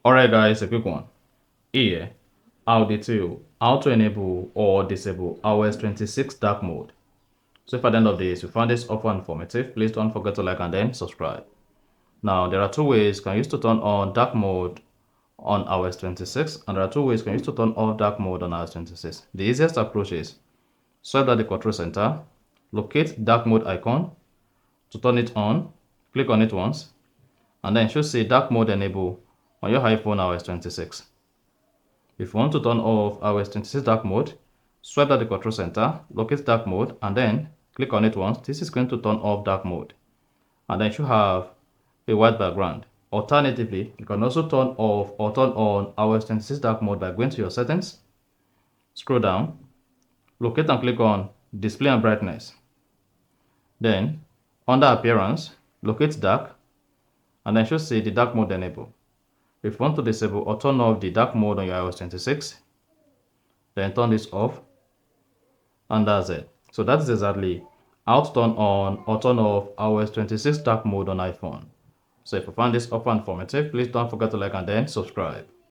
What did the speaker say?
Alright guys, a quick one. Here, I'll detail how to enable or disable iOS 26 dark mode. So if at the end of this you found this offer informative, please don't forget to like and then subscribe. Now there are two ways you can use to turn on dark mode on iOS 26, and there are two ways you can use to turn off dark mode on iOS 26. The easiest approach is swipe at the control center, locate dark mode icon. To turn it on, click on it once, and then it should say dark mode enable on your iPhone iOS 26. If you want to turn off iOS 26 dark mode, swipe at the control center, locate dark mode, and then click on it once. This is going to turn off dark mode, and then you should have a white background. Alternatively, you can also turn off or turn on iOS 26 dark mode by going to your settings, scroll down, locate and click on display and brightness. Then under appearance, locate dark, and then should say the dark mode enable. If you want to disable or turn off the dark mode on your iOS 26, then turn this off, and that's it. So that's exactly how to turn on or turn off iOS 26 dark mode on iPhone. So if you found this offer informative, please don't forget to like and then subscribe.